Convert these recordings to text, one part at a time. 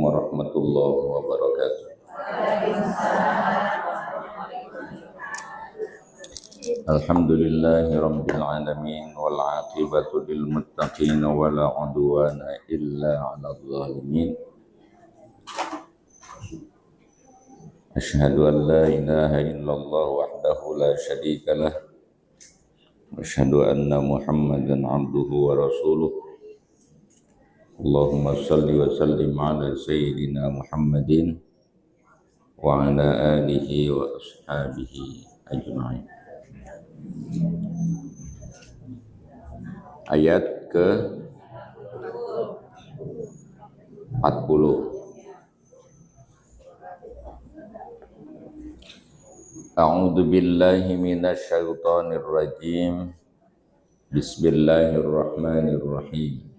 warahmatullahi wabarakatuh. Alhamdulillahi rabbil alamin wal aqibatu lil muttaqin wala udwana illa 'alal zalimin. Asyhadu an la ilaha illallah wahdahu la syarika lah. Asyhadu anna Muhammadan abduhu wa rasuluh. Allahumma salli wa sallim ala sayyidina Muhammadin wa ala alihi wa ashabihi ajma'in. Ayat ke 40. A'udzu billahi minasy syaithanir rajim. Bismillahirrahmanirrahim.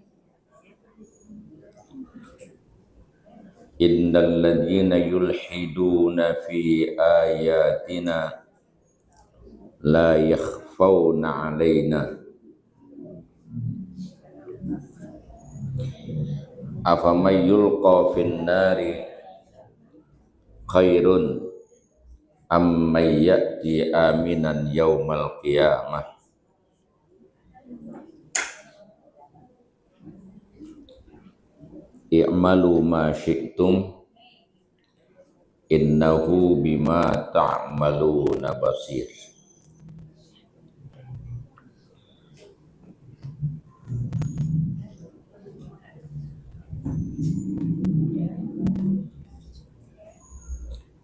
Innal ladzina yulhiduna fi ayatina la yakhfawna 'alaina afamay yulqa fin nari khairun ammay ya'ti aminan yaumal qiyamah. I'malu ma syi'tum innahu bima ta'maluna basir.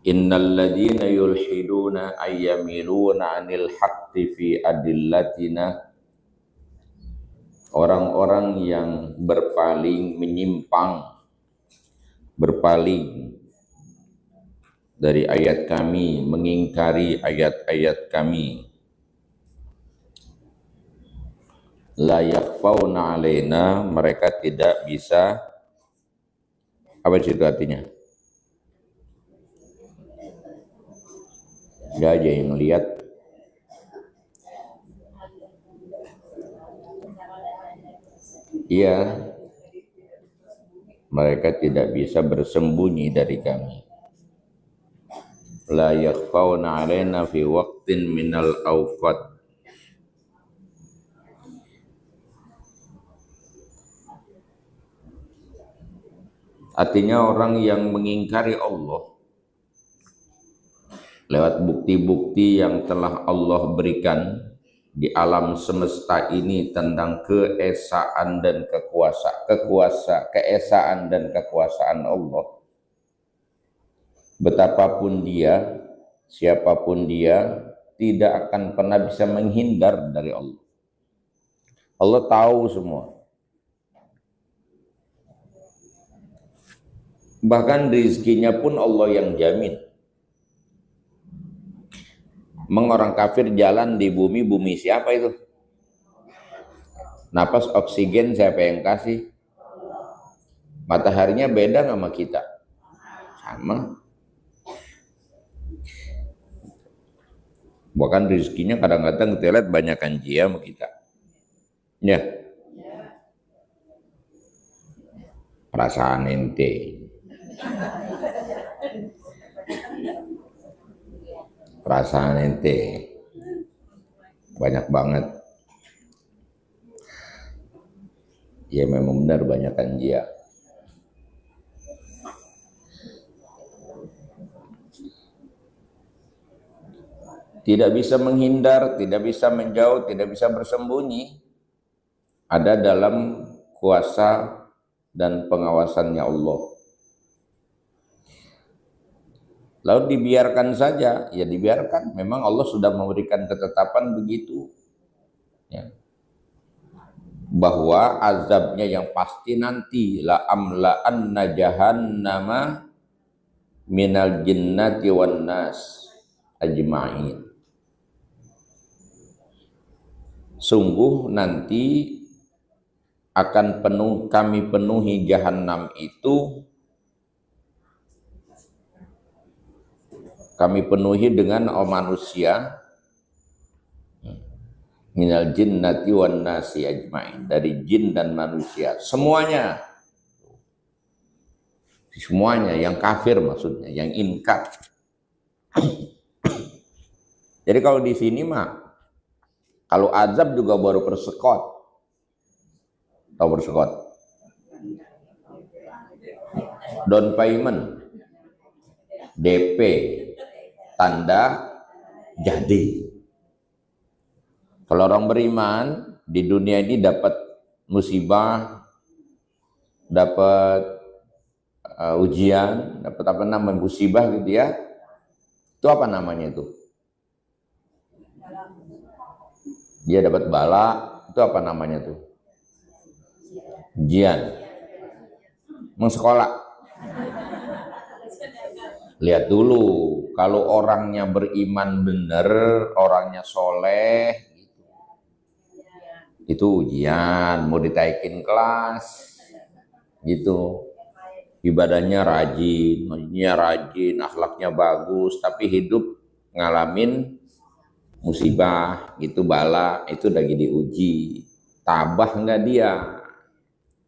Innal ladzina yulhiduna ayyamiluna 'anil haqqi fi adillatina. Orang-orang yang berpaling, menyimpang, berpaling dari ayat kami, mengingkari ayat-ayat kami. La yakhfawna 'alaina, mereka tidak bisa, apa itu artinya? Gak aja yang lihat. Iya, mereka tidak bisa bersembunyi dari kami. La yakhfawna 'alaina fi waqtin minal awqat. Artinya orang yang mengingkari Allah lewat bukti-bukti yang telah Allah berikan di alam semesta ini tentang keesaan dan keesaan dan kekuasaan Allah. Betapapun dia, siapapun dia, tidak akan pernah bisa menghindar dari Allah. Allah tahu semua. Bahkan rezekinya pun Allah yang jamin. Orang kafir jalan di bumi, bumi siapa itu? Napas oksigen siapa yang kasih? Mataharinya beda nggak sama kita? Sama. Bahkan rezekinya kadang-kadang kita lihat banyakan dia sama kita. Ya. Perasaan ente. Perasaan ente banyak banget. Ya memang benar banyakkan dia. Tidak bisa menghindar, tidak bisa menjauh, tidak bisa bersembunyi. Ada dalam kuasa dan pengawasannya Allah. Lalu dibiarkan saja, ya dibiarkan. Memang Allah sudah memberikan ketetapan begitu. Ya. Bahwa azabnya yang pasti nanti la amla'anna jahannama minal jinnati wan nas ajma'in. Sungguh nanti akan kami penuhi jahanam itu, kami penuhi dengan manusia, minal jinnati wan nasi ajmain, dari jin dan manusia semuanya. Semuanya, yang kafir maksudnya, yang inkar. Jadi kalau di sini mah, kalau azab juga baru persekot. Tahu persekot? Down payment, DP, tanda jadi. Kalau orang beriman di dunia ini dapat musibah, dapat ujian, dapat apa namanya musibah gitu ya. Itu apa namanya itu? Dia dapat bala, itu apa namanya tuh? Ujian. Mengsekolah. Lihat dulu, kalau orangnya beriman benar, orangnya soleh, itu ujian, mau ditaikin kelas, gitu. Ibadahnya rajin, akhlaknya bagus, tapi hidup ngalamin musibah, itu bala, itu lagi diuji. Tabah enggak dia?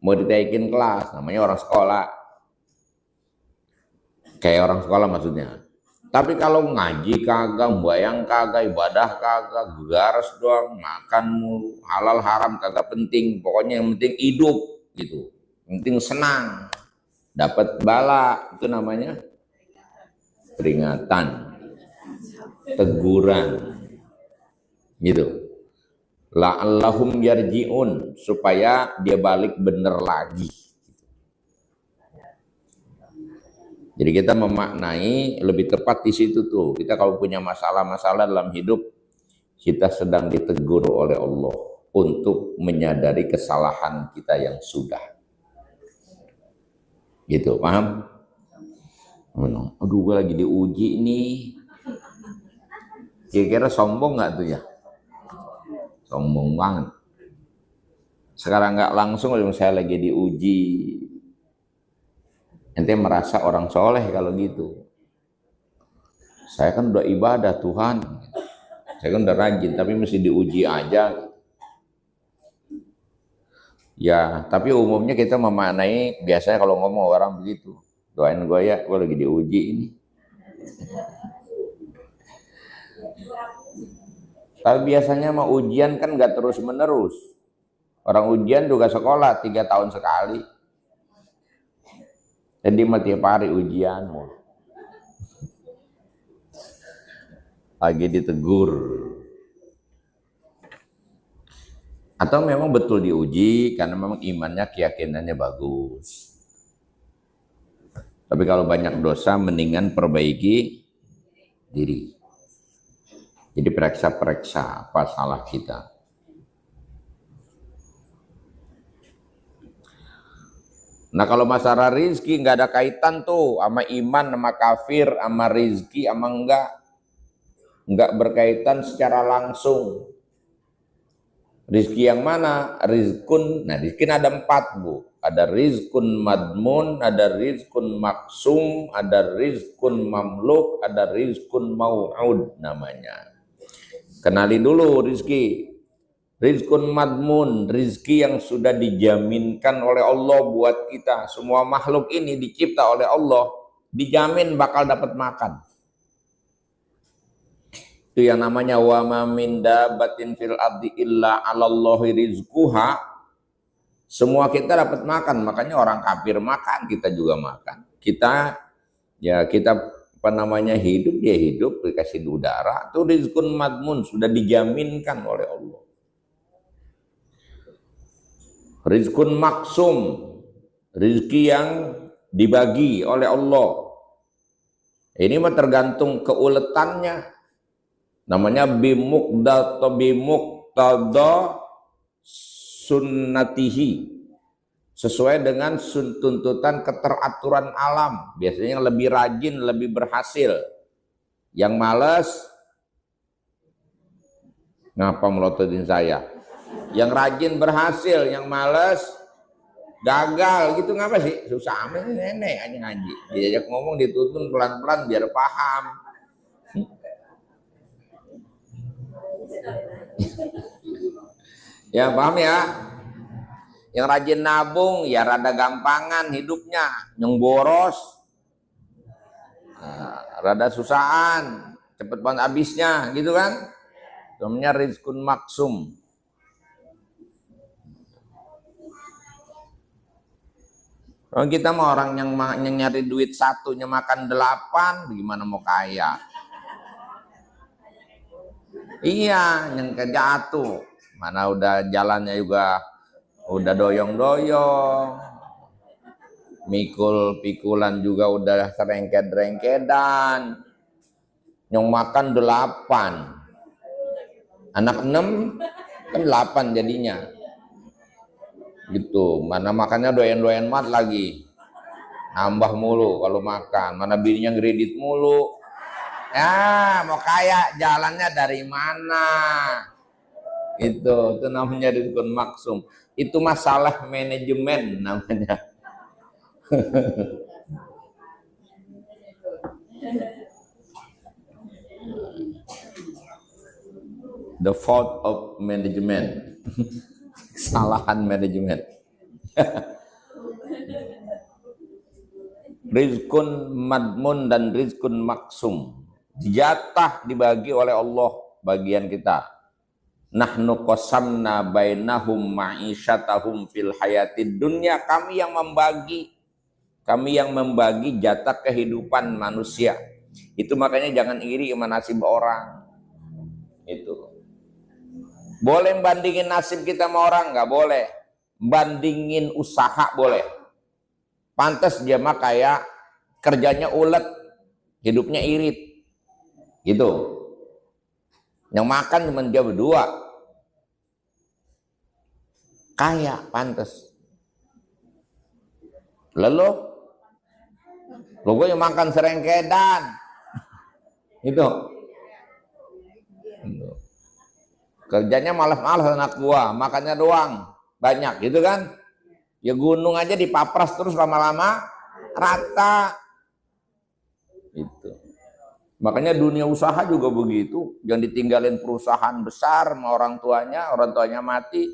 Mau ditaikin kelas, namanya orang sekolah. Kayak orang sekolah maksudnya. Tapi kalau ngaji kagak, bayang kagak, ibadah kagak, garas doang, makan mulu, halal haram kagak penting. Pokoknya yang penting hidup gitu. Yang penting senang. Dapat bala, itu namanya peringatan, teguran. Gitu. La'allahum yarji'un, supaya dia balik bener lagi. Jadi kita memaknai lebih tepat di situ tuh. Kita kalau punya masalah-masalah dalam hidup, kita sedang ditegur oleh Allah untuk menyadari kesalahan kita yang sudah. Gitu, paham? Aduh, gue lagi diuji nih. Kira-kira sombong nggak tuh ya? Sombong banget. Sekarang nggak langsung, saya lagi diuji. Ente merasa orang soleh kalau gitu. Saya kan udah ibadah Tuhan. Saya kan udah rajin, tapi mesti diuji aja. Ya, tapi umumnya kita memaknai, biasanya kalau ngomong orang begitu. Doain gue ya, gue lagi diuji ini. Tapi biasanya mah ujian kan nggak terus menerus. Orang ujian juga sekolah 3 tahun sekali. Jadi mah tiap hari ujian. Lagi ditegur. Atau memang betul diuji karena memang imannya, keyakinannya bagus. Tapi kalau banyak dosa mendingan perbaiki diri. Jadi periksa-periksa apa salah kita. Nah kalau masalah rizki nggak ada kaitan tuh sama iman, sama kafir, sama rizki, sama enggak berkaitan secara langsung. Rizki yang mana? Rizkun, nah rizki ada 4 bu. Ada rizkun madmun, ada rizkun maksum, ada rizkun mamluk, ada rizkun mau'ud namanya. Kenali dulu rizki. Rizkun madmun, rizki yang sudah dijaminkan oleh Allah buat kita. Semua makhluk ini dicipta oleh Allah, dijamin bakal dapat makan. Itu yang namanya wa ma min dabbatin fil ardi illa 'alallahi rizquha. Semua kita dapat makan, makanya orang kafir makan, kita juga makan. Kita apa namanya hidup, dia hidup dikasih udara. Itu rizkun madmun, sudah dijaminkan oleh Allah. Rizkun maksum, rizki yang dibagi oleh Allah. Ini mah tergantung keuletannya. Namanya bimuktada sunnatihi. Sesuai dengan tuntutan keteraturan alam. Biasanya yang lebih rajin, lebih berhasil. Yang malas, ngapa melototin saya? Yang rajin berhasil, yang malas gagal gitu. Ngapa sih? Susah amat nenek aja ngaji. Diajak ngomong dituntun pelan-pelan biar paham. Ya paham ya? Yang rajin nabung ya rada gampangan hidupnya, yang boros rada susahan, cepet banget habisnya gitu kan. Namanya rizkun maksum. Kalau kita mau orang yang nyari duit satunya makan 8, gimana mau kaya? Iya, yang jatuh. Mana udah jalannya juga udah doyong-doyong. Mikul pikulan juga udah serengket-rengkedan. Yang makan 8. Anak 6 kan 8 jadinya. Gitu. Mana makannya doyan-doyan mat lagi. Nambah mulu kalau makan. Mana bininya ngredit mulu. Ya, mau kaya jalannya dari mana? Itu namanya rizkun maksum. Itu masalah manajemen namanya. The fault of management. Kesalahan manajemen. Rizkun madmun dan rizkun maksum. Jatah dibagi oleh Allah bagian kita. Nahnu qasamna bainahum ma'isyatahum fil hayatid dunya. Kami yang membagi jatah kehidupan manusia. Itu makanya jangan iri sama nasib orang. Itu. Boleh bandingin nasib kita sama orang? Nggak boleh. Bandingin usaha boleh. Pantas dia mah kayak kerjanya ulet, hidupnya irit. Gitu. Yang makan cuma dia berdua. Kaya, pantas. Lalu, lo gue yang makan serengkedan. Itu. Kerjanya malas-malas anak gua, makannya doang. Banyak gitu kan. Ya gunung aja dipapras terus lama-lama rata. Itu. Makanya dunia usaha juga begitu. Jangan ditinggalin perusahaan besar sama orang tuanya mati.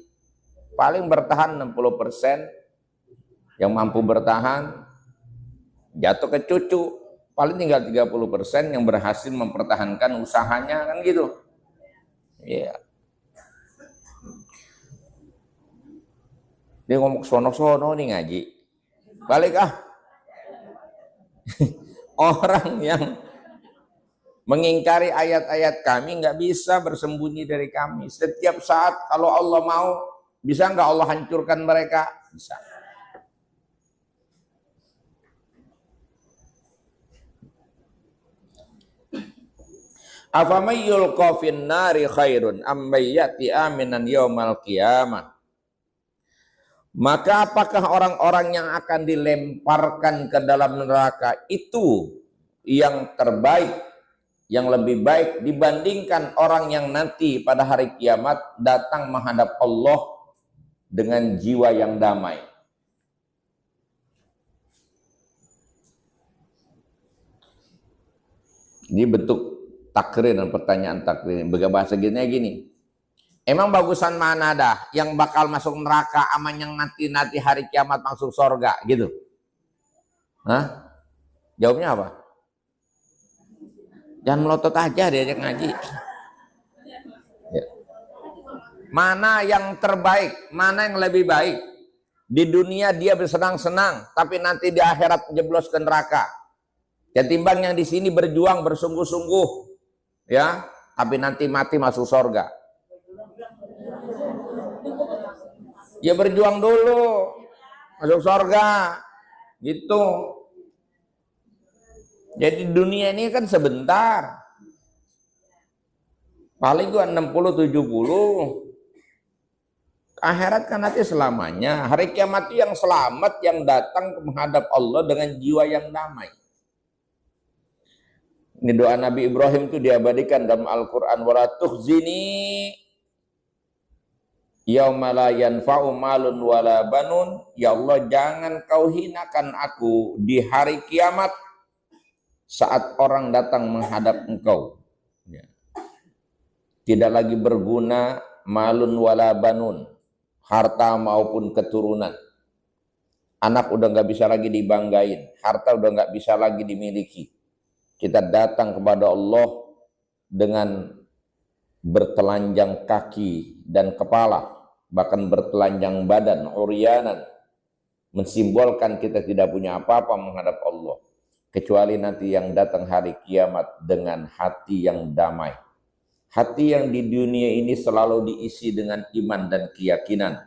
Paling bertahan 60%. Yang mampu bertahan jatuh ke cucu. Paling tinggal 30% yang berhasil mempertahankan usahanya kan gitu. Iya. Dia ngomong sono-sono nih ngaji. Balik Orang yang mengingkari ayat-ayat kami nggak bisa bersembunyi dari kami. Setiap saat kalau Allah mau, bisa nggak Allah hancurkan mereka? Bisa. Afamay yulqa fin nari khairun ammay yati aminan yaumal qiyamah. Maka apakah orang-orang yang akan dilemparkan ke dalam neraka itu yang terbaik, yang lebih baik dibandingkan orang yang nanti pada hari kiamat datang menghadap Allah dengan jiwa yang damai? Ini bentuk takrir dan pertanyaan takrir. Bahasa gini. Emang bagusan mana dah yang bakal masuk neraka sama yang nanti hari kiamat masuk surga gitu? Hah? Jawabnya apa? Jangan melotot aja diajak ngaji. Ya. Mana yang terbaik? Mana yang lebih baik? Di dunia dia bersenang-senang, tapi nanti di akhirat jeblos ke neraka. Ketimbang yang di sini berjuang bersungguh-sungguh, ya, tapi nanti mati masuk surga. Ya berjuang dulu masuk surga gitu. Jadi dunia ini kan sebentar, paling gua 60-70. Akhirat kan nanti selamanya. Hari kiamat itu yang selamat, yang datang menghadap Allah dengan jiwa yang damai. Ini doa Nabi Ibrahim itu diabadikan dalam Al-Quran. Wa la tukhzini yauma la yanfa'u malun wala banun. Ya Allah, jangan kau hinakan aku di hari kiamat saat orang datang menghadap engkau. Ya. Tidak lagi berguna malun wala banun, harta maupun keturunan. Anak udah nggak bisa lagi dibanggain, harta udah nggak bisa lagi dimiliki. Kita datang kepada Allah dengan bertelanjang kaki dan kepala, bahkan bertelanjang badan, uryanan, mensimbolkan kita tidak punya apa-apa menghadap Allah, kecuali nanti yang datang hari kiamat dengan hati yang damai. Hati yang di dunia ini selalu diisi dengan iman dan keyakinan,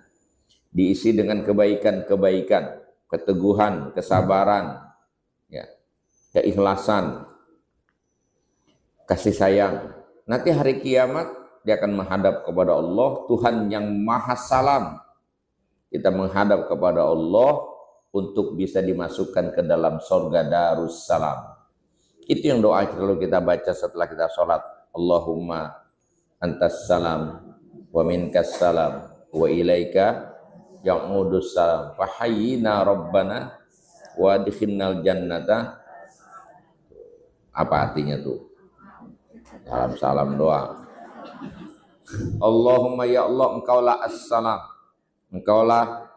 diisi dengan kebaikan-kebaikan, keteguhan, kesabaran, ya, keikhlasan, kasih sayang. Nanti hari kiamat dia akan menghadap kepada Allah, Tuhan yang Maha Salam. Kita menghadap kepada Allah untuk bisa dimasukkan ke dalam surga Darussalam. Itu yang doa kalau kita baca setelah kita sholat. Allahumma antas salam wa minkas salam wa ilaika ya'udus salam fahayyina rabbana wa adkhilnal jannata. Apa artinya tuh? Salam doa. Allahumma ya Allah, engkaulah as-salam, engkaulah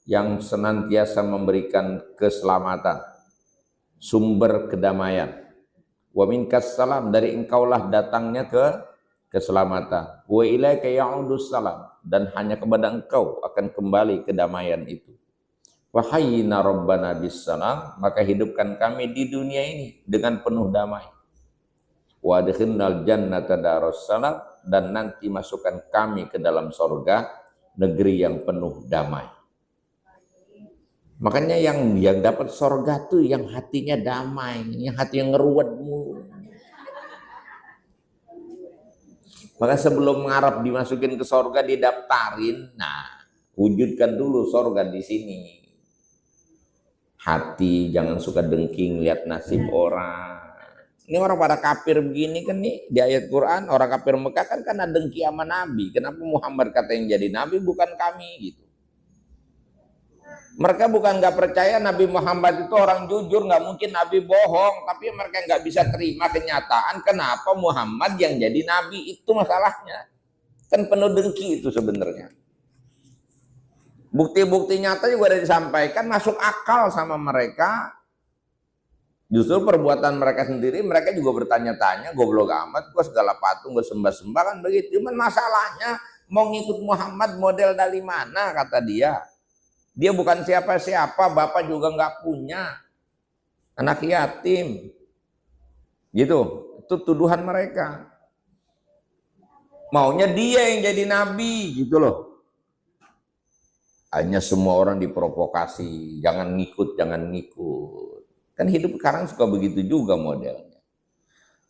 yang senantiasa memberikan keselamatan, sumber kedamaian. Wa minkas salam, dari engkaulah datangnya keselamatan. Wa ilaika ya'udus salam, dan hanya kepada engkau akan kembali kedamaian itu. Wa hayyina rabbana bis salam, maka hidupkan kami di dunia ini dengan penuh damai. Wa adkhilnal jannata darussalam, dan nanti masukkan kami ke dalam surga, negeri yang penuh damai. Makanya yang dapat surga tuh yang hatinya damai, yang hati yang ngeruwet mulu. Maka sebelum ngarep dimasukin ke surga didaftarin, nah wujudkan dulu surga di sini. Hati jangan suka dengking lihat nasib orang. Ini orang pada kafir begini kan nih di ayat Quran, orang kafir Mekah kan karena dengki sama Nabi. Kenapa Muhammad kata yang jadi Nabi bukan kami gitu. Mereka bukan nggak percaya Nabi Muhammad itu orang jujur, nggak mungkin Nabi bohong, tapi mereka nggak bisa terima kenyataan kenapa Muhammad yang jadi Nabi, itu masalahnya. Kan penuh dengki itu sebenarnya. Bukti-bukti nyata juga ada disampaikan, masuk akal sama mereka. Justru perbuatan mereka sendiri, mereka juga bertanya-tanya, goblok amat, gua segala patung, gua sembah-sembah kan begitu. Cuman masalahnya mau ngikut Muhammad model dari mana, kata dia. Dia bukan siapa-siapa, bapak juga nggak punya, anak yatim. Gitu, itu tuduhan mereka. Maunya dia yang jadi nabi, gitu loh. Hanya semua orang diprovokasi, jangan ngikut, jangan ngikut. Kan hidup sekarang suka begitu juga modelnya.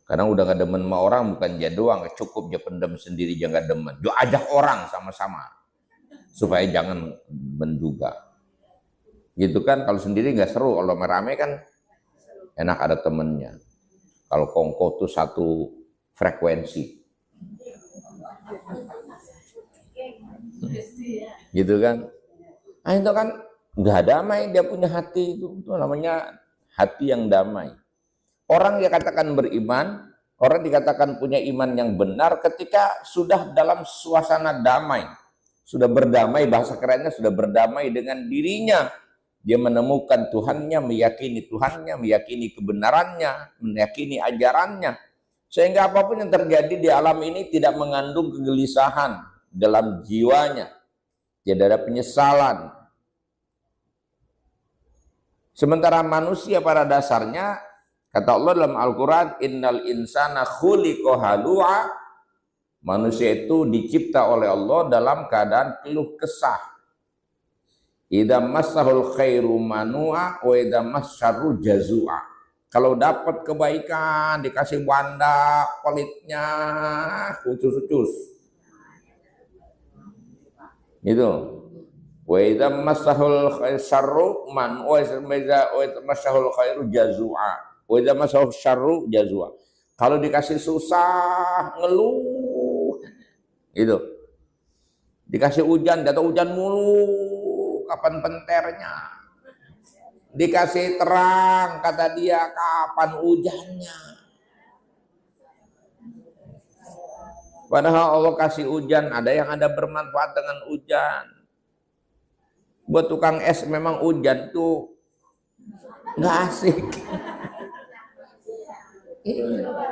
Karena udah gak demen sama orang, bukan dia doang, cukup dia pendem sendiri, jangan demen. Dia ajak orang sama-sama. Supaya jangan menduga. Gitu kan, kalau sendiri nggak seru, kalau merame kan enak ada temennya. Kalau kongko tuh satu frekuensi. Gitu kan. Nah itu kan nggak damai, dia punya hati itu namanya hati yang damai. Orang yang katakan beriman, orang dikatakan punya iman yang benar ketika sudah dalam suasana damai. Sudah berdamai, bahasa kerennya sudah berdamai dengan dirinya. Dia menemukan Tuhannya, meyakini Tuhannya, meyakini kebenarannya, meyakini ajarannya. Sehingga apapun yang terjadi di alam ini tidak mengandung kegelisahan dalam jiwanya. Tidak ada penyesalan. Sementara manusia pada dasarnya, kata Allah dalam Al-Quran, innal insana khuliqa halu'a. Manusia itu dicipta oleh Allah dalam keadaan keluh kesah. Idza massahul khairu manua wa idza massarru jazua. Kalau dapat kebaikan dikasih banda, pelitnya ucus-ucus. Gitu. Wa idza massahul syarru man wa idza massahul khairu jazua. Wa idza massahul syarru jazua. Kalau dikasih susah, ngeluh. Itu dikasih hujan, datang hujan mulu, kapan penternya? Dikasih terang, kata dia, kapan hujannya? Padahal Allah kasih hujan, ada yang ada bermanfaat dengan hujan. Buat tukang es memang hujan tuh nggak asik.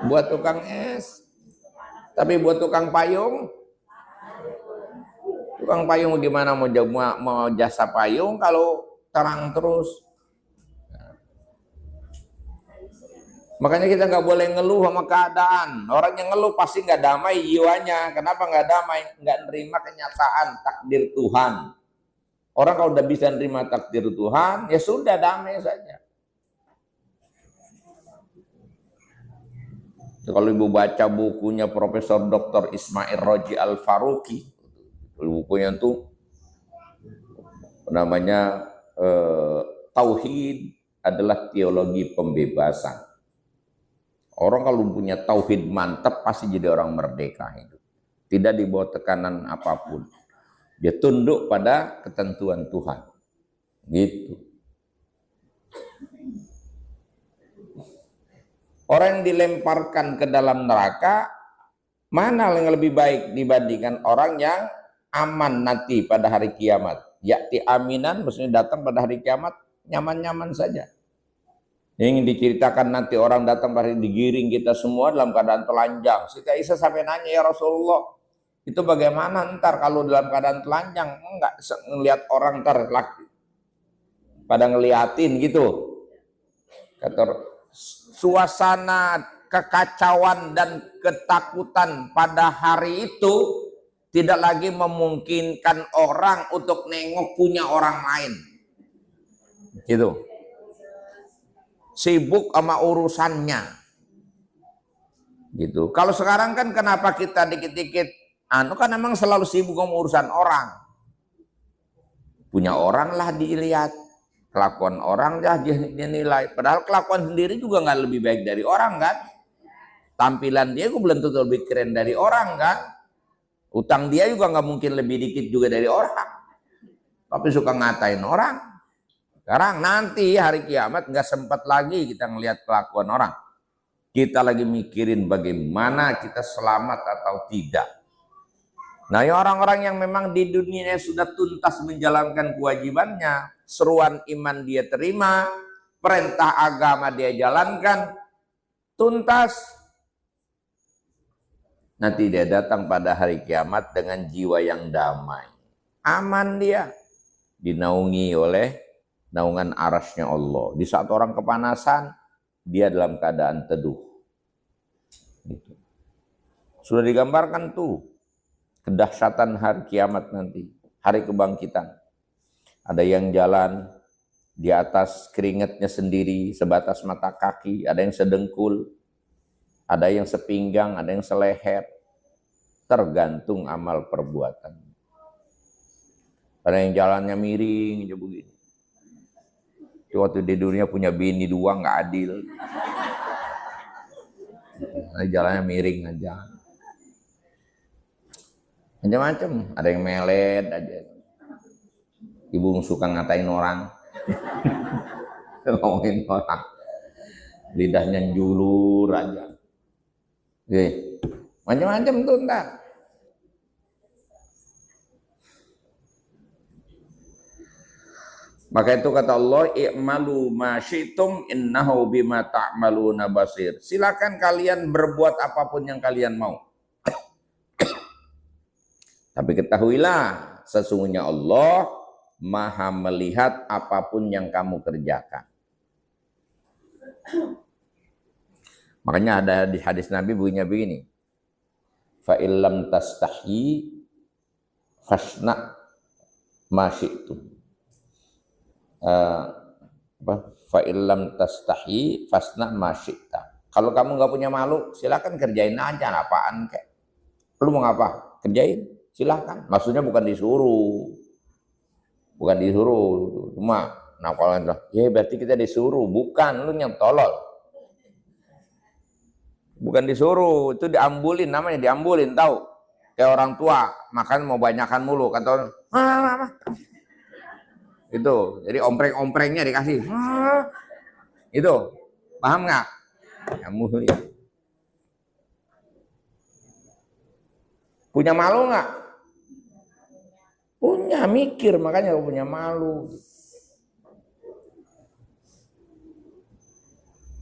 Buat tukang es. Tapi buat tukang payung gimana mau jasa payung kalau terang terus. Makanya kita nggak boleh ngeluh sama keadaan. Orang yang ngeluh pasti nggak damai jiwanya. Kenapa nggak damai? Nggak nerima kenyataan takdir Tuhan. Orang kalau udah bisa nerima takdir Tuhan, ya sudah damai saja. Kalau ibu baca bukunya Profesor Dr. Ismail Roji Al-Faruqi, bukunya itu namanya Tauhid adalah teologi pembebasan. Orang kalau punya tauhid mantap pasti jadi orang merdeka hidup. Tidak di bawah tekanan apapun. Dia tunduk pada ketentuan Tuhan. Gitu. Orang yang dilemparkan ke dalam neraka, mana yang lebih baik dibandingkan orang yang aman nanti pada hari kiamat. Yakti aminan, maksudnya datang pada hari kiamat, nyaman-nyaman saja. Yang diceritakan nanti orang datang pada digiring kita semua dalam keadaan telanjang. Siti Aisyah sampai nanya, ya Rasulullah, itu bagaimana ntar kalau dalam keadaan telanjang? Enggak ngelihat orang ntar pada ngeliatin gitu. Kata suasana kekacauan dan ketakutan pada hari itu tidak lagi memungkinkan orang untuk nengok punya orang lain. Gitu. Sibuk sama urusannya. Gitu. Kalau sekarang kan kenapa kita dikit-dikit kan memang selalu sibuk sama urusan orang. Punya orang lah dilihat, kelakuan orang lah dinilai. Padahal kelakuan sendiri juga nggak lebih baik dari orang kan. Tampilan dia belum tentu lebih keren dari orang kan. Utang dia juga nggak mungkin lebih dikit juga dari orang. Tapi suka ngatain orang. Sekarang nanti hari kiamat nggak sempat lagi kita ngelihat kelakuan orang. Kita lagi mikirin bagaimana kita selamat atau tidak. Nah, ya orang-orang yang memang di dunia sudah tuntas menjalankan kewajibannya, seruan iman dia terima, perintah agama dia jalankan, tuntas. Nanti dia datang pada hari kiamat dengan jiwa yang damai. Aman dia, dinaungi oleh naungan arasnya Allah. Di saat orang kepanasan, dia dalam keadaan teduh. Gitu. Sudah digambarkan tuh kedahsyatan hari kiamat nanti, hari kebangkitan. Ada yang jalan di atas keringatnya sendiri, sebatas mata kaki, ada yang sedengkul, ada yang sepinggang, ada yang seleher. Tergantung amal perbuatan. Ada yang jalannya miring, aja begini. Waktu di dunia punya bini dua nggak adil. Jalannya miring aja. Macam-macam. Ada yang melet aja. Ibu suka ngatain orang. Ngomongin orang. Lidahnya julur aja. Macam-macam tuh entar. Maka itu kata Allah, i'malu ma syi'tum innahu bima ta'maluna basir. Silakan kalian berbuat apapun yang kalian mau. Tapi ketahuilah, sesungguhnya Allah Maha melihat apapun yang kamu kerjakan. Makanya ada di hadis Nabi bunyinya begini. Fa illam tastahi fasna ma syi'tum. Fa illam tastahi fasna ma syi'ta. Kalau kamu nggak punya malu, silakan kerjain aja apaan kek. Lu mau ngapa? Kerjain, silakan. Maksudnya bukan disuruh. Bukan disuruh, cuma nah kalau ya berarti kita disuruh, bukan, lu yang tolol. Bukan disuruh, itu diambulin, namanya diambulin, tahu? Kayak orang tua makan mau banyakan mulu, kata itu, jadi ompreng-omprengnya dikasih. Itu, paham nggak? Kamu punya malu nggak? Punya mikir, makanya punya malu.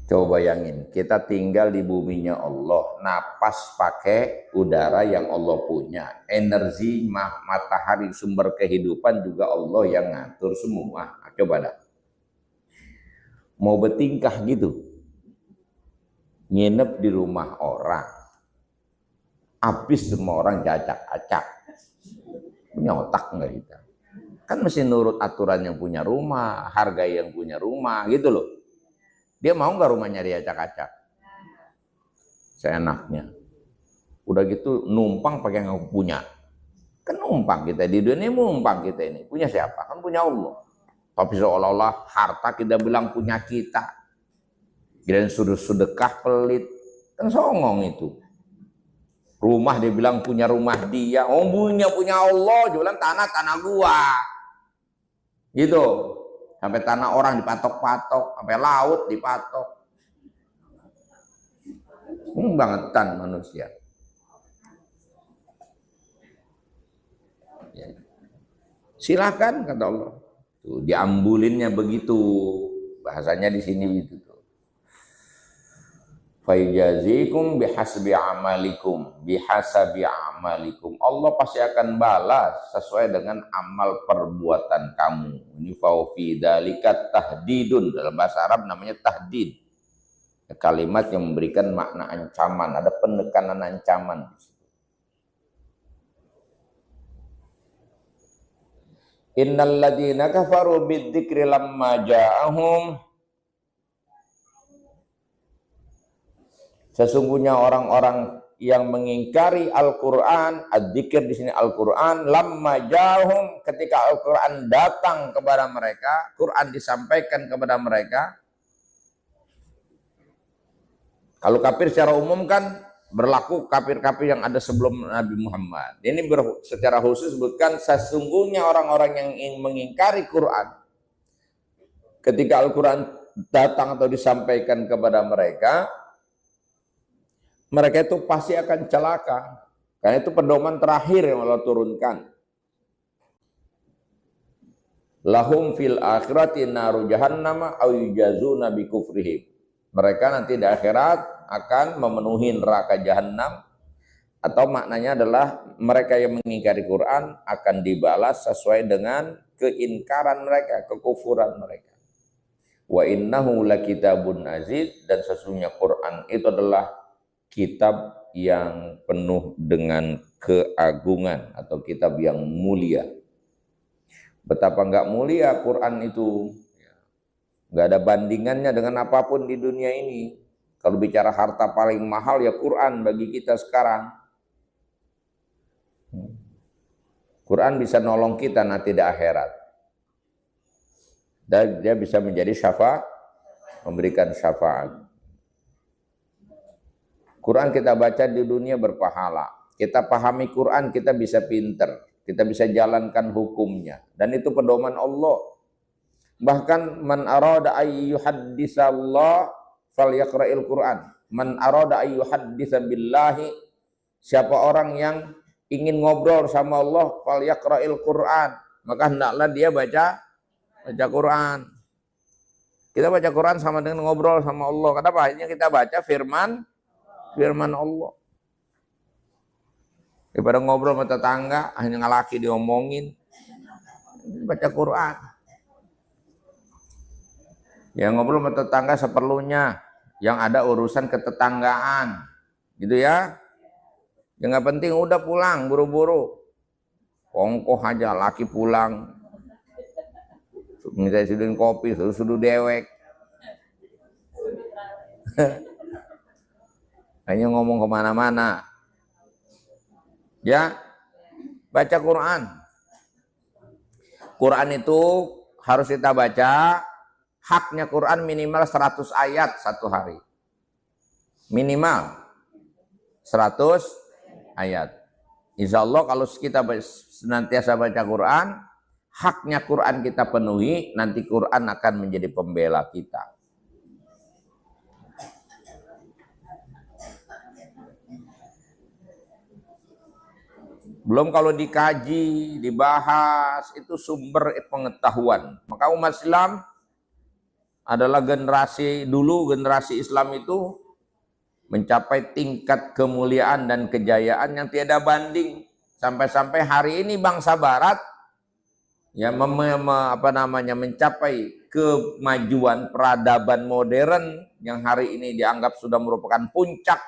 Coba bayangin, kita tinggal di buminya Allah, napas pakai udara yang Allah punya, energi matahari sumber kehidupan juga Allah yang ngatur semua. Coba dah, mau bertingkah gitu, nginep di rumah orang, habis semua orang acak-acak, punya otak nggak kita? Kan mesti nurut aturan yang punya rumah, hargai yang punya rumah, gitu loh. Dia mau nggak rumahnya dia acak-acak? Seenaknya. Udah gitu numpang pakai yang punya. Kan numpang kita di dunia, numpang kita ini. Punya siapa? Kan punya Allah. Tapi seolah-olah harta kita bilang punya kita. Dan sudah sedekah pelit. Kan songong itu. Rumah dia bilang punya rumah dia. Oh punya Allah. Jualan tanah gua. Gitu. Sampai tanah orang dipatok-patok, sampai laut dipatok. Bangetan manusia. Ya. Silakan kata Allah. Tuh, diambulinnya begitu. Bahasanya di sini begitu. Faijazikum bihasabi amalikum. Allah pasti akan balas sesuai dengan amal perbuatan kamu. Ini faufi dalikat tahdidun, dalam bahasa Arab namanya tahdid. Kalimat yang memberikan makna ancaman, ada penekanan ancaman. Innal ladzina kafaru bidzikri lamma ja'ahum. Sesungguhnya orang-orang yang mengingkari Al-Qur'an, adzikir di sini Al-Qur'an, lamma ja'ahum, ketika Al-Qur'an datang kepada mereka, Qur'an disampaikan kepada mereka. Kalau kafir secara umum kan berlaku kafir-kafir yang ada sebelum Nabi Muhammad. Ini secara khusus sebutkan sesungguhnya orang-orang yang ingin mengingkari Quran, ketika Al-Quran datang atau disampaikan kepada mereka, mereka itu pasti akan celaka. Karena itu pedoman terakhir yang Allah turunkan. Lahum fil akhirati naru jahannama aw yujazuna bi kufrihim. Mereka nanti di akhirat akan memenuhi neraka jahanam, atau maknanya adalah mereka yang mengingkari Quran akan dibalas sesuai dengan keingkaran mereka, kekufuran mereka. Wa innahu lakitabun aziz, dan sesungguhnya Quran itu adalah kitab yang penuh dengan keagungan atau kitab yang mulia. Betapa enggak mulia Quran itu. Nggak ada bandingannya dengan apapun di dunia ini. Kalau bicara harta paling mahal ya Quran bagi kita sekarang. Quran bisa nolong kita nanti di akhirat. Dan dia bisa menjadi syafaat, memberikan syafaat. Quran kita baca di dunia berpahala. Kita pahami Quran, kita bisa pinter. Kita bisa jalankan hukumnya. Dan itu pedoman Allah. Bahkan man arada ayyuhaddisallah falyaqra'il Qur'an. Man arada ayyuhaddisa billahi, siapa orang yang ingin ngobrol sama Allah, falyaqra'il Qur'an, maka hendaklah dia baca Quran. Kita baca Quran sama dengan ngobrol sama Allah. Kenapa? Ini kita baca firman Allah. Daripada ngobrol sama tetangga hanya ngalaki diomongin, baca Quran. Yang ngobrol sama tetangga seperlunya, yang ada urusan ketetanggaan, gitu ya. Yang nggak penting udah pulang buru-buru, kongkoh aja laki pulang, minta suduhin kopi, suruh dewek, hanya ngomong kemana-mana. Ya, baca Quran. Quran itu harus kita baca. Haknya Quran minimal 100 ayat satu hari. Minimal 100 ayat. Insya Allah kalau kita senantiasa baca Quran, haknya Quran kita penuhi, nanti Quran akan menjadi pembela kita. Belum kalau dikaji, dibahas, itu sumber pengetahuan. Maka umat Islam adalah generasi dulu, generasi Islam itu mencapai tingkat kemuliaan dan kejayaan yang tiada banding. Sampai-sampai hari ini bangsa Barat ya mencapai kemajuan peradaban modern yang hari ini dianggap sudah merupakan puncak,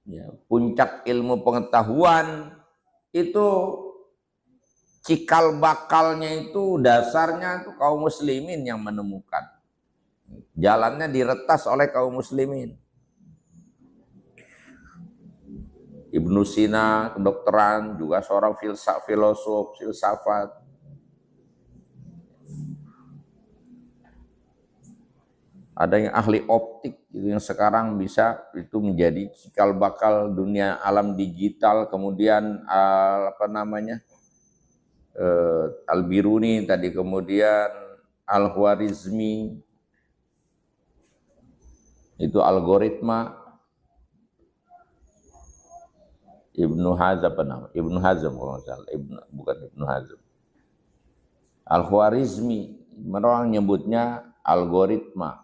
ya, puncak ilmu pengetahuan. Itu cikal bakalnya itu dasarnya itu kaum muslimin yang menemukan. Jalannya diretas oleh kaum muslimin. Ibnu Sina, kedokteran, juga seorang filosof, filsafat. Ada yang ahli optik yang sekarang bisa itu menjadi cikal bakal dunia alam digital. Kemudian Al-Biruni tadi, kemudian Al-Khwarizmi, itu algoritma. Ibnu Hazm kalau nggak salah, bukan Ibnu Hazm. Al-Khwarizmi, orang nyebutnya algoritma,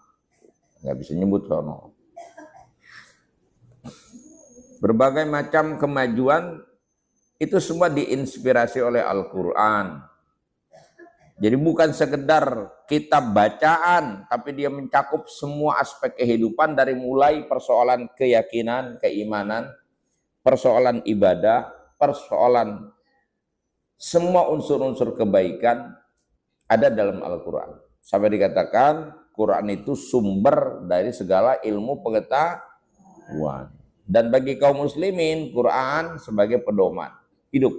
nggak bisa nyebut sono. Berbagai macam kemajuan itu semua diinspirasi oleh Al-Quran. Jadi bukan sekedar kitab bacaan, tapi dia mencakup semua aspek kehidupan dari mulai persoalan keyakinan, keimanan, persoalan ibadah, persoalan semua unsur-unsur kebaikan ada dalam Al-Quran. Sampai dikatakan Quran itu sumber dari segala ilmu pengetahuan. Dan bagi kaum muslimin, Quran sebagai pedoman hidup.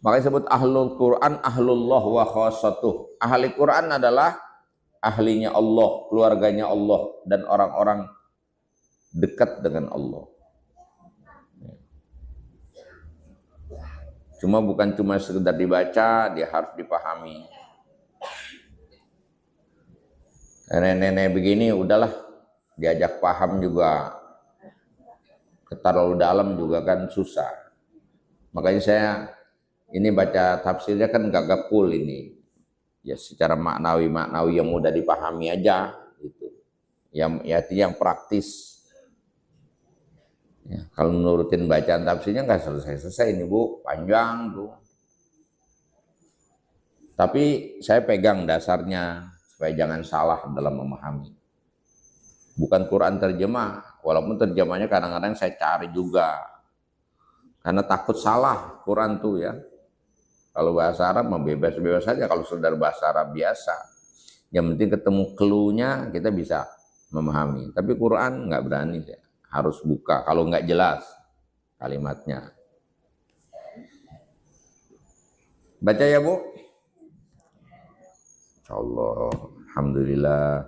Makanya disebut ahlul Quran, ahlullah wa khasatuh. Ahli Quran adalah ahlinya Allah, keluarganya Allah, dan orang-orang dekat dengan Allah. Bukan cuma sekedar dibaca, dia harus dipahami. Nenek-nenek begini udahlah, diajak paham juga terlalu dalam juga kan susah. Makanya saya ini baca tafsirnya kan gagap full ini. Ya secara maknawi yang mudah dipahami aja gitu. Yang praktis. Ya, kalau nurutin bacaan tafsirnya nggak selesai ini Bu, panjang tuh. Tapi saya pegang dasarnya supaya jangan salah dalam memahami. Bukan Quran terjemah, walaupun terjemahnya kadang-kadang saya cari juga. Karena takut salah Quran tuh ya. Kalau bahasa Arab mah bebas-bebas saja, kalau saudara bahasa Arab biasa. Yang penting ketemu clue-nya kita bisa memahami. Tapi Quran nggak berani ya. Harus buka kalau nggak jelas kalimatnya. Baca ya Bu. Insyaallah, alhamdulillah.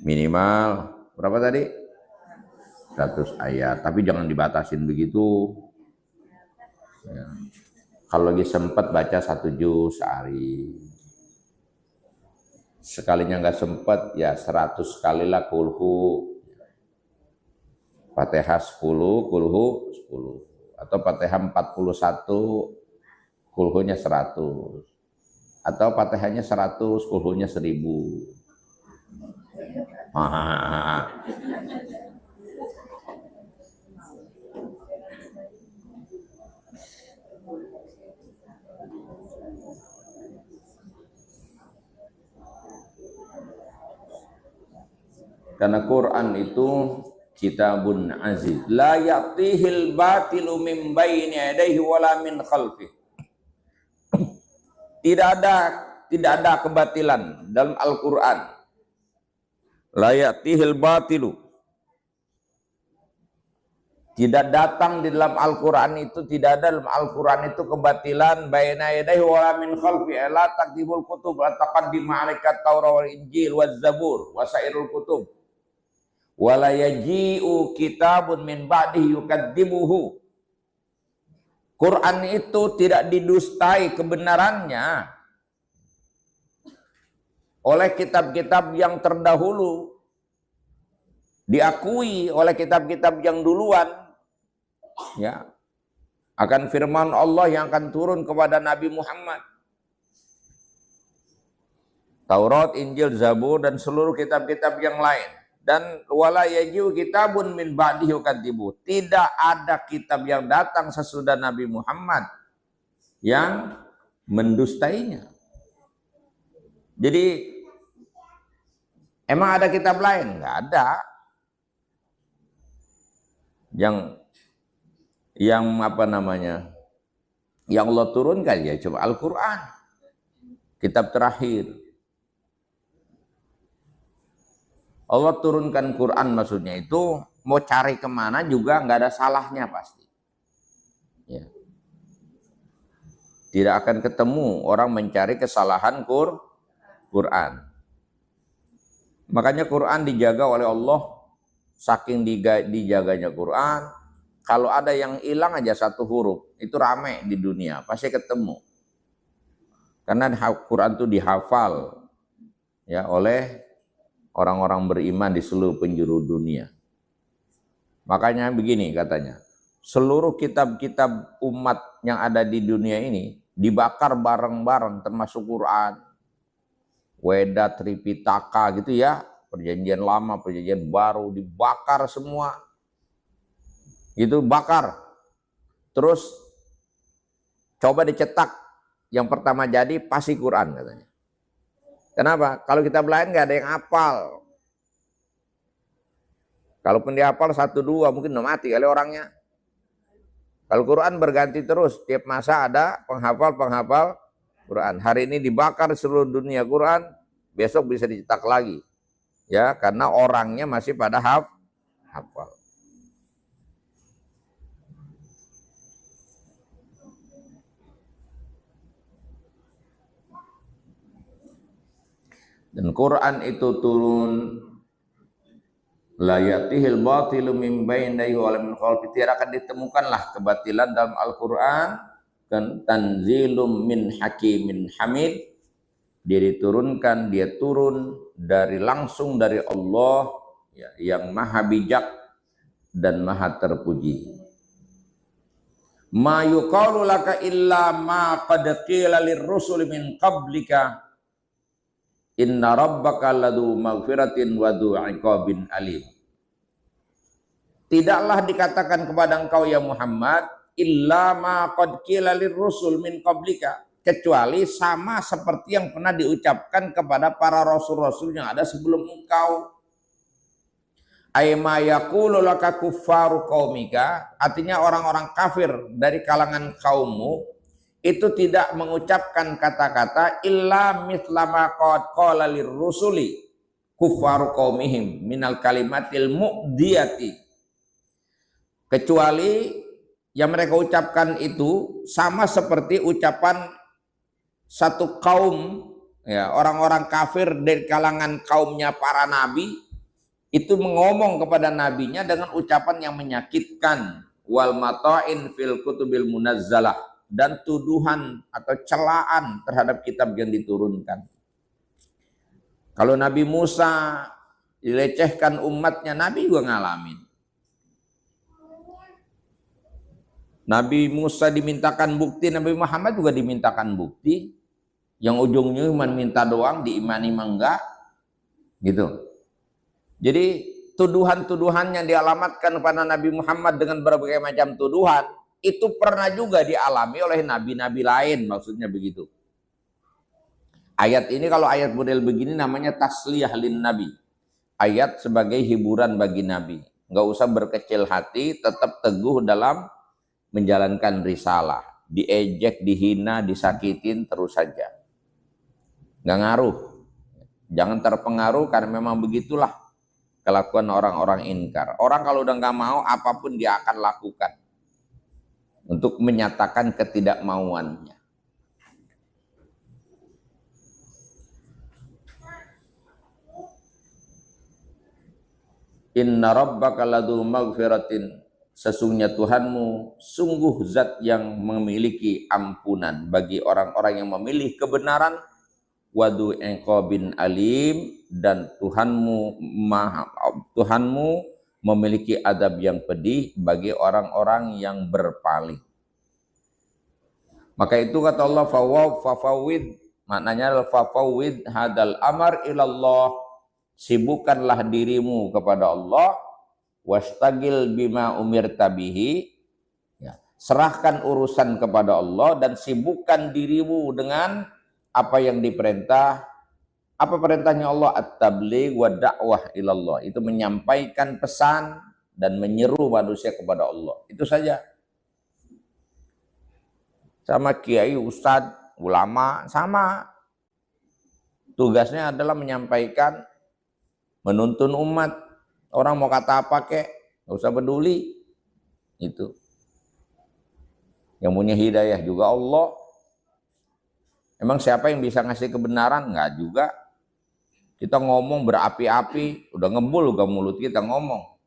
Minimal berapa tadi? 100 ayat. Tapi jangan dibatasin begitu. Ya. Kalau lagi sempat baca 1 juz sehari. Sekalinya nggak sempat ya 100 kalilah kulhu. Fatihah 10, kulhu 10. Atau Fatihah 41, kulhunya 100. Atau Fatihahnya 100, kulhunya 1000. Karena Quran itu kitabun aziz, la ya'tihil batilu min baini yadayhi wala min khalfih. Tidak ada kebatilan dalam Al-Quran. La ya'tihil batilu. Tidak datang di dalam Al-Quran itu, tidak ada dalam Al-Quran itu kebatilan baina yadayhi wala min khalfih. La taqdimul kutub, la taqaddim ma'alikat Taurah wal Injil wal Zabur wa sairul kutub. Wala yaji'u kitabun min ba'dihi yukadzibuhu. Quran itu tidak didustai kebenarannya oleh kitab-kitab yang terdahulu, diakui oleh kitab-kitab yang duluan. ya, akan firman Allah yang akan turun kepada Nabi Muhammad. Taurat, Injil, Zabur, dan seluruh kitab-kitab yang lain. Dan wala yaji'u kitabun min ba'dihi yukadzibu. Tidak ada kitab yang datang sesudah Nabi Muhammad yang mendustainya. Jadi emang ada kitab lain? Enggak ada. Yang apa namanya? Yang Allah turunkan ya coba Al-Qur'an. Kitab terakhir. Allah turunkan Quran maksudnya itu mau cari kemana juga nggak ada salahnya pasti. Ya. Tidak akan ketemu orang mencari kesalahan Quran. Makanya Quran dijaga oleh Allah, saking dijaganya Quran. Kalau ada yang hilang aja satu huruf, itu rame di dunia, pasti ketemu. Karena Quran itu dihafal ya oleh orang-orang beriman di seluruh penjuru dunia. Makanya begini katanya, seluruh kitab-kitab umat yang ada di dunia ini dibakar bareng-bareng termasuk Quran, Weda, Tripitaka gitu ya, perjanjian lama, perjanjian baru dibakar semua. Itu bakar. Terus coba dicetak, yang pertama jadi pasti Quran katanya. Kenapa? Kalau kitab lain nggak ada yang hafal. Kalaupun dihafal 1-2 mungkin udah mati kali orangnya. Kalau Quran berganti terus, tiap masa ada penghafal Quran. Hari ini dibakar seluruh dunia Quran, besok bisa dicetak lagi. Ya, karena orangnya masih pada hafal. Dan Quran itu turun la yatihil batilu min bainaihi wa min khalfi, tidak akan ditemukanlah kebatilan dalam Al-Qur'an, dan tanzilum min hakimin hamid, dia diturunkan, dia turun langsung dari Allah ya, yang maha bijak dan maha terpuji. Ma yuqalu laka illa ma qad qila lirrusul min qablika inna rabbaka ladu maghfiratin wa du iqabin alim. Tidaklah dikatakan kepada engkau ya Muhammad illa ma qad qila lirrusul min qablika, kecuali sama seperti yang pernah diucapkan kepada para rasul-rasul yang ada sebelum engkau. Aima yaqulu laka kuffaru qaumika, artinya orang-orang kafir dari kalangan kaummu itu tidak mengucapkan kata-kata illa mislama qad qala lirrusuli kuffaru qaumihim minal kalimatil mu'diyati, kecuali yang mereka ucapkan itu sama seperti ucapan satu kaum ya, orang-orang kafir dari kalangan kaumnya para nabi itu mengomong kepada nabinya dengan ucapan yang menyakitkan, wal mata'in fil kutubil munazzalah, dan tuduhan atau celaan terhadap kitab yang diturunkan. Kalau Nabi Musa dilecehkan umatnya, Nabi juga ngalamin. Nabi Musa dimintakan bukti, Nabi Muhammad juga dimintakan bukti. Yang ujungnya cuma minta doang, diimani enggak. Gitu. Jadi tuduhan-tuduhan yang dialamatkan kepada Nabi Muhammad dengan berbagai macam tuduhan, itu pernah juga dialami oleh nabi-nabi lain, maksudnya begitu. Ayat ini kalau ayat model begini namanya tasliyah lin nabi. Ayat sebagai hiburan bagi nabi. Nggak usah berkecil hati, tetap teguh dalam menjalankan risalah. Diejek, dihina, disakitin terus saja. Nggak ngaruh. Jangan terpengaruh karena memang begitulah kelakuan orang-orang inkar. Orang kalau udah nggak mau, apapun dia akan lakukan untuk menyatakan ketidakmauannya. Inna rabbaka ladu maghfiratin, sesungguhnya Tuhanmu sungguh zat yang memiliki ampunan bagi orang-orang yang memilih kebenaran, wadu iqabin alim, dan Tuhanmu memiliki adab yang pedih bagi orang-orang yang berpaling. Maka itu kata Allah, fafawid, maknanya fafawid hadal amar ilallah, sibukkanlah dirimu kepada Allah, wastagil bima umirta bihi, ya, serahkan urusan kepada Allah dan sibukkan dirimu dengan apa yang diperintah. Apa perintahnya Allah? At-tabligh wa da'wah ilallah. Itu menyampaikan pesan dan menyeru manusia kepada Allah. Itu saja. Sama kiai, ustadz, ulama, sama. Tugasnya adalah menyampaikan, menuntun umat. Orang mau kata apa kek, nggak usah peduli. Itu. Yang punya hidayah juga Allah. Emang siapa yang bisa ngasih kebenaran? Nggak juga. Kita ngomong berapi-api, udah ngebul ke mulut kita ngomong.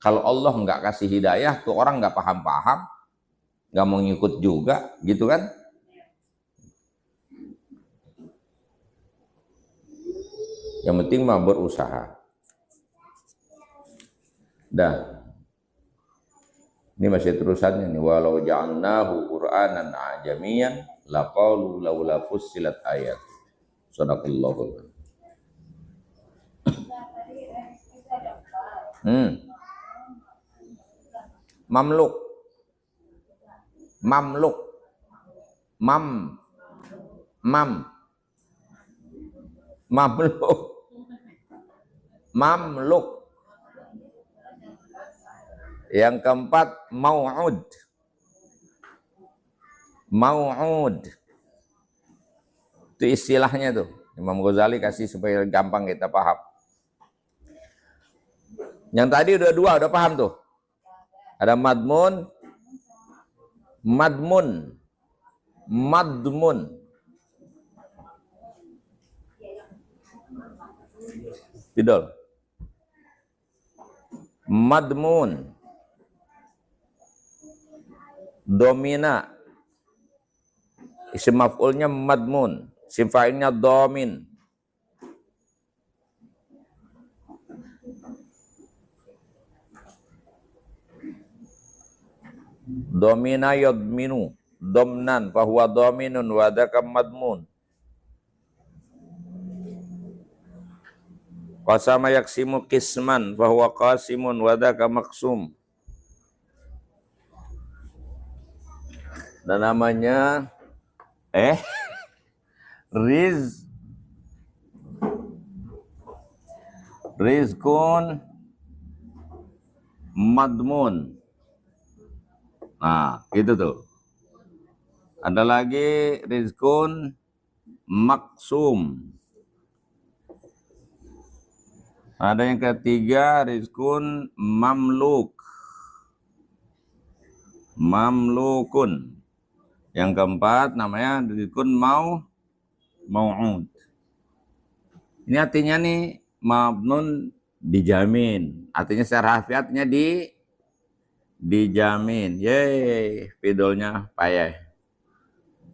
Kalau Allah nggak kasih hidayah, tuh orang nggak paham-paham, nggak mau ngikut juga, gitu kan? Yang penting mah berusaha. Dah. Ini masih terusannya nih. Walau ja'alnahu Qur'anan ajamiyan laqalu laula fussilat ayat. Shadaqallahu. Mamluk. Mamluk. Mamluk. Mamluk. Yang keempat, mau'ud. Mau'ud. Itu istilahnya tuh. Imam Ghazali kasih supaya gampang kita paham. Yang tadi udah dua, udah paham tuh. Ada madmun, madmun, madmun. Tidol. Madmun. Domina. Isim maf'ulnya madmun. Isim fa'ilnya domin. Domina yadminu. Domnan fahuwa dominun wadaka madmun. Qasama yaksimu qisman fahuwa qasimun wadaka maksum. Dan namanya rizkun madmun. Nah, gitu tuh. Ada lagi rizkun maksum. Ada yang ketiga rizkun mamluk. Mamlukun. Yang keempat namanya rizkun mau'ud. Ini artinya nih mabnun dijamin. Artinya secara harfiah artinya dijamin. Yeay, spidolnya payah.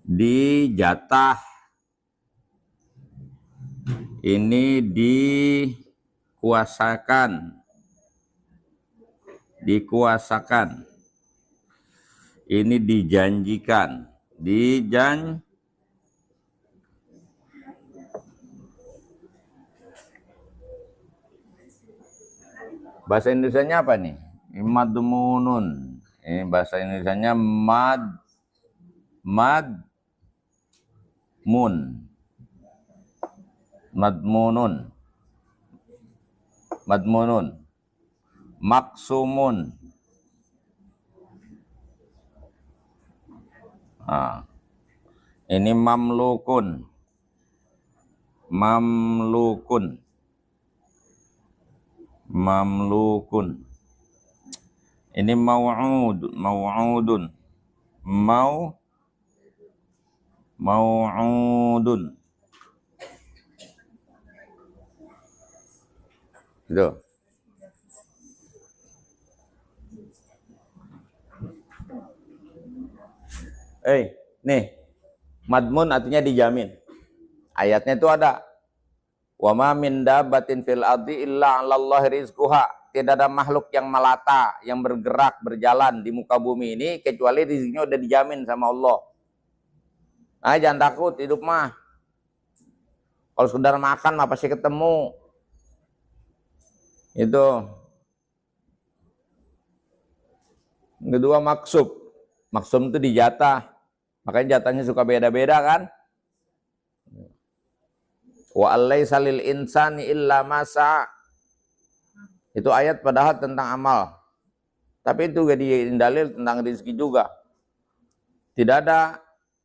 Dijatah. Ini dikuasakan. Dikuasakan. Ini dijanjikan. Bahasa Indonesianya apa nih? Madmunun. Ini bahasa Indonesianya madmunun. Maksumun. Nah, ini mamlukun. Ini mau'udun. Gitu. Nih, madmun artinya dijamin. Ayatnya itu ada. Wa ma min dabbatin fil ardi illa 'alallahi rizquha. tidak ada makhluk yang melata, yang bergerak, berjalan di muka bumi ini kecuali rezekinya udah dijamin sama Allah. Nah, jangan takut hidup mah. Kalau sekedar makan mah pasti ketemu. Itu. Kedua maksum. Maksum itu dijatah. Makanya jatahnya suka beda-beda kan? Wa allaisa lil insani illa ma sa'a. Itu ayat padahal tentang amal. Tapi itu gak dalil tentang rezeki juga. Tidak ada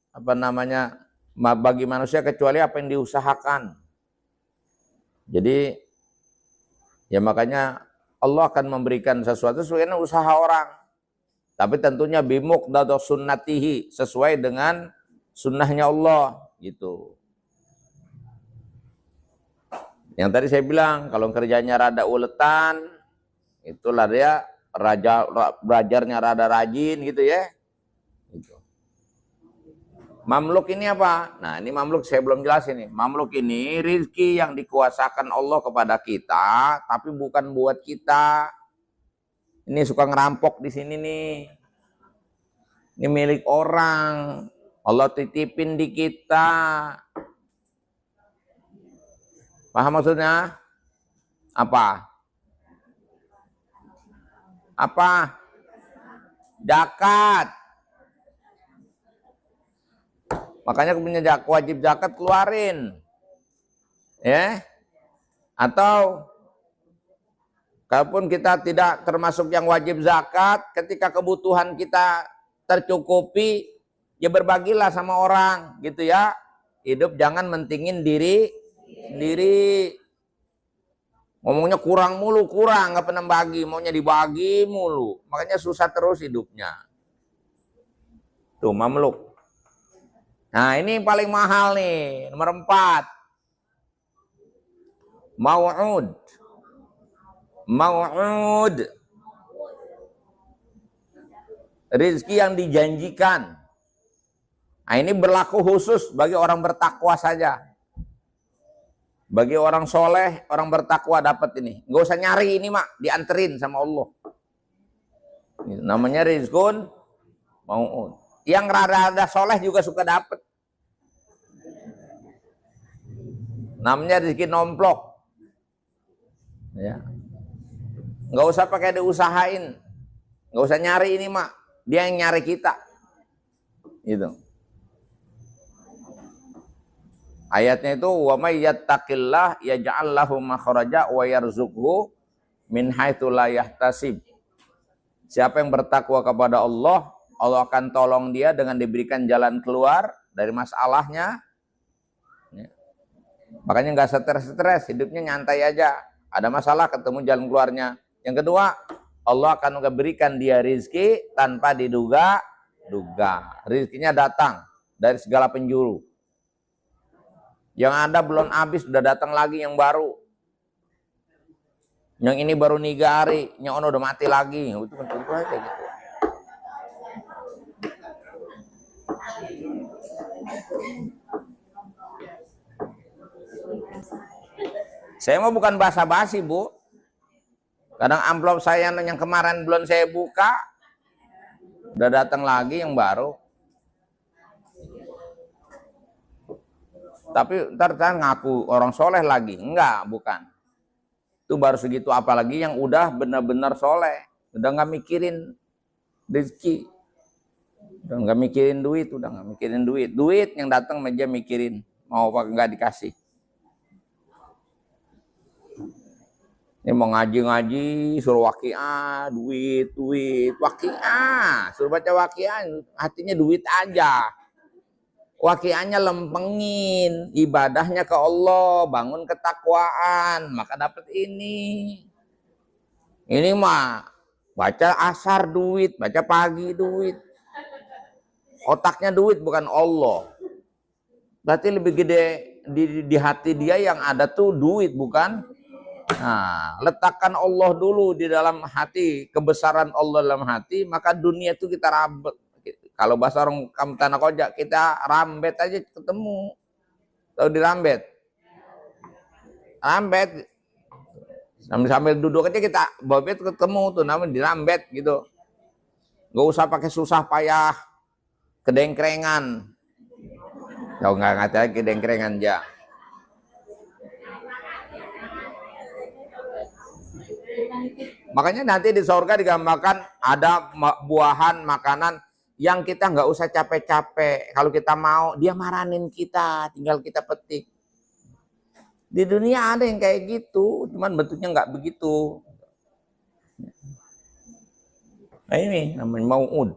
apa namanya bagi manusia kecuali apa yang diusahakan. Jadi ya makanya Allah akan memberikan sesuatu sesuai dengan usaha orang. Tapi tentunya bimuqtada sunnatihi, sesuai dengan sunnahnya Allah gitu. Yang tadi saya bilang kalau kerjanya rada uletan, itulah dia belajarnya rada rajin gitu ya. Gitu. Mamluk ini apa? Nah, ini mamluk saya belum jelas ini. Mamluk ini rizki yang dikuasakan Allah kepada kita, tapi bukan buat kita. Ini suka ngerampok di sini nih. Ini milik orang. Allah titipin di kita. Paham maksudnya? Apa? Apa? Zakat. Makanya punya wajib zakat keluarin. Ya. Atau kalaupun kita tidak termasuk yang wajib zakat, ketika kebutuhan kita tercukupi, ya berbagilah sama orang, gitu ya. Hidup jangan mentingin diri sendiri. Ngomongnya kurang mulu, kurang, nggak pernah bagi, maunya dibagi mulu. Makanya susah terus hidupnya. Tuh, mamluk. Nah, ini yang paling mahal nih, nomor 4. Mau'ud. Mau'ud. Rizki yang dijanjikan. Nah, ini berlaku khusus bagi orang bertakwa saja. Bagi orang soleh, orang bertakwa dapat ini. Nggak usah nyari ini mak, dianterin sama Allah. Ini namanya rizkun mau'ud. Yang rada-rada soleh juga suka dapat. Namanya rezeki nomplok. Ya. Nggak usah pakai diusahain. Nggak usah nyari ini mak. Dia yang nyari kita. Gitu. Ayatnya itu wa may yattaqillah yaj'al lahu makhraja wa yarzuqhu min haitsu la yahtasib. Siapa yang bertakwa kepada Allah, Allah akan tolong dia dengan diberikan jalan keluar dari masalahnya. Ya. Makanya nggak stres-stres, hidupnya nyantai aja. Ada masalah ketemu jalan keluarnya. Yang kedua, Allah akan memberikan dia rizki tanpa diduga-duga. Rizkinya datang dari segala penjuru. Yang ada belum habis, udah datang lagi yang baru. Yang ini baru 3 hari, yang ono udah mati lagi. Itu kan tentu aja gitu. Saya mau bukan basa-basi, Bu. Kadang amplop saya yang kemarin belum saya buka, udah datang lagi yang baru. Tapi ntar ngaku orang soleh lagi. Enggak, bukan. Itu baru segitu, apalagi yang udah benar-benar soleh. Udah nggak mikirin rezeki. Udah nggak mikirin duit, udah nggak mikirin duit. Duit yang datang meja mikirin. Mau apa nggak dikasih. Ini mau ngaji-ngaji, suruh waqiah, duit. Waqiah, suruh baca waqiah, hatinya duit aja. Waqiahnya lempengin, ibadahnya ke Allah, bangun ketakwaan, maka dapat ini. Ini mah baca asar duit, baca pagi duit. Otaknya duit bukan Allah. Berarti lebih gede di hati dia yang ada tuh duit bukan. Nah, letakkan Allah dulu di dalam hati, kebesaran Allah dalam hati, maka dunia itu kita rambet. Kalau bahasa orang kampung Tanah Kojak, kita rambet aja ketemu. Tahu dirambet? Rambet. Sambil duduk aja kita babet ketemu tuh namanya dirambet gitu. Gak usah pakai susah payah kedengkrengan. Tahu nggak ngatain kedengkrengan ya. Makanya nanti di surga digambarkan ada buahan makanan yang kita nggak usah capek-capek. Kalau kita mau, dia maranin kita, tinggal kita petik. Di dunia ada yang kayak gitu, cuman bentuknya nggak begitu. Nah ini namanya mau'ud.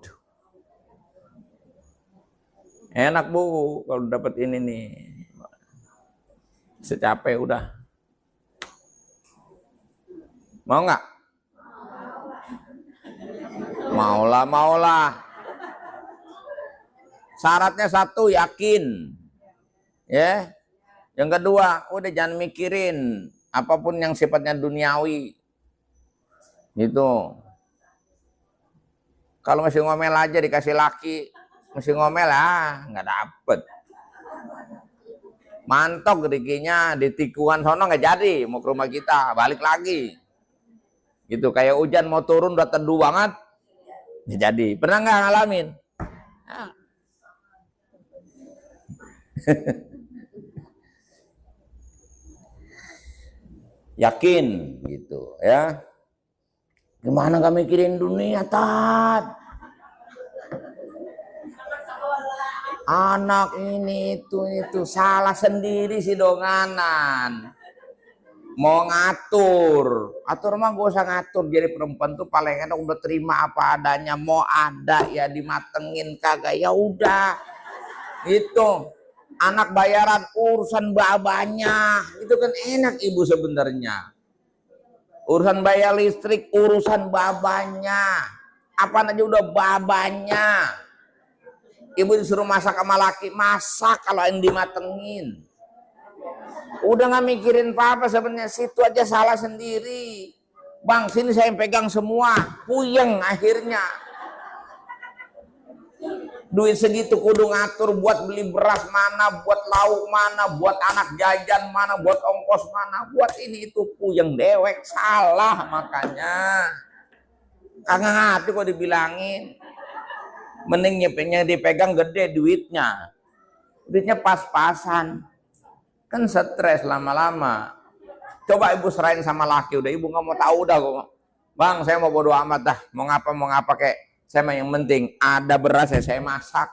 Enak bu, kalau dapat ini nih. Secapek udah. Mau nggak? Maulah. Syaratnya satu, yakin. Ya. Yang kedua, udah jangan mikirin apapun yang sifatnya duniawi. Gitu. Kalau masih ngomel aja dikasih laki, masih ngomel nggak dapet. Mantok rezekinya di tikuan sono nggak jadi, mau ke rumah kita, balik lagi. Gitu kayak hujan mau turun udah teduh banget, nggak jadi. Pernah nggak ngalamin? Yakin gitu ya. Gimana gak mikirin dunia, Tat? Anak ini itu salah sendiri si donganan. Mau ngatur, atur mah gak usah ngatur. Jadi perempuan tuh paling enak udah terima apa adanya. Mau ada ya dimatengin, kagak ya udah. Itu anak bayaran urusan babanya, itu kan enak ibu sebenarnya. Urusan bayar listrik urusan babanya, apa aja udah babanya. Ibu disuruh masak sama laki, masak kalau yang dimatengin. Udah nggak mikirin apa-apa sebenarnya, situ aja salah sendiri. Bang, sini saya yang pegang semua, puyeng akhirnya. Duit segitu kudu ngatur buat beli beras mana, buat lauk mana, buat anak jajan mana, buat ongkos mana, buat ini itu puyeng dewek, salah makanya. Kagak ngerti kok dibilangin. Mending nyepenya dipegang gede duitnya. Duitnya pas-pasan. Kan stres lama-lama. Coba ibu serahin sama laki, udah ibu nggak mau tahu dah kok. Bang, saya mau bodo amat dah, mau ngapa kayak. Saya mah yang penting ada beras ya saya masak.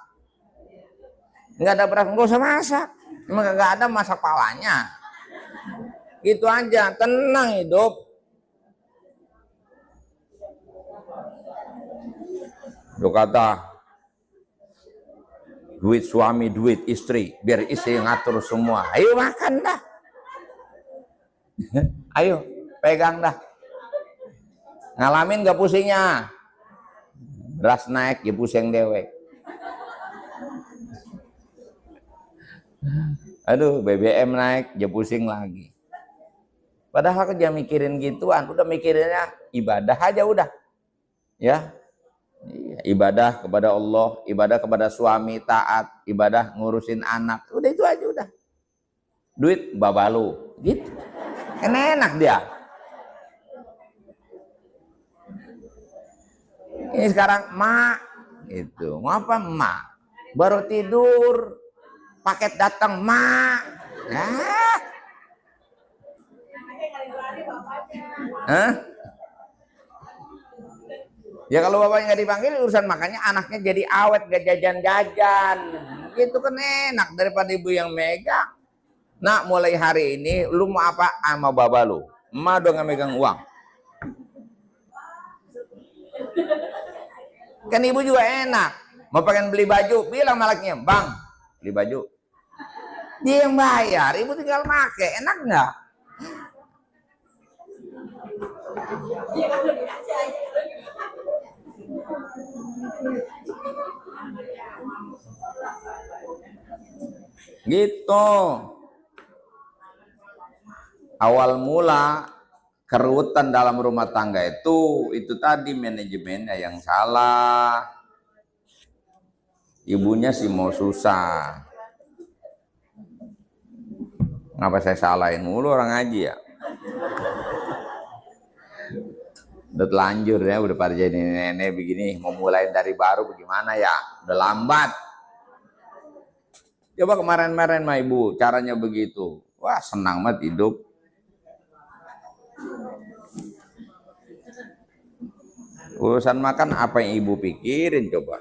Nggak ada beras nggak usah masak. Emang nggak ada masak palanya. Gitu aja, tenang hidup. Lu kata duit suami, duit istri, biar istri ngatur semua. Ayo makan dah. Ayo pegang dah. Ngalamin nggak pusingnya? Beras naik ya pusing dewek. Aduh, BBM naik ya pusing lagi. Padahal kerja mikirin gituan, udah mikirinnya ibadah aja udah. Ya. Ibadah kepada Allah, ibadah kepada suami taat, ibadah ngurusin anak. Udah itu aja udah. Duit babalu, gitu. Kan enak dia. Ini sekarang mak itu ngapa mak baru tidur paket datang mak ya kalau bapaknya nggak dipanggil urusan makanya anaknya jadi awet gak jajan-jajan gitu kan enak daripada ibu yang megang. Nak mulai hari ini lu mau apa sama baba lu emak dong yang megang uang. Kan ibu juga enak. Mau pengen beli baju, bilang malaknya, bang, beli baju. Dia yang bayar, ibu tinggal pakai, enak nggak? Gitu. Awal mula kerutan dalam rumah tangga itu tadi manajemennya yang salah. Ibunya sih mau susah. Ngapa saya salahin mulu orang ngaji ya? Udah telanjur ya, udah pada jadi nenek begini, mau mulai dari baru bagaimana ya? Udah lambat. Coba kemarin-kemarin mah ibu, caranya begitu. Wah senang banget hidup. Urusan makan apa yang ibu pikirin coba?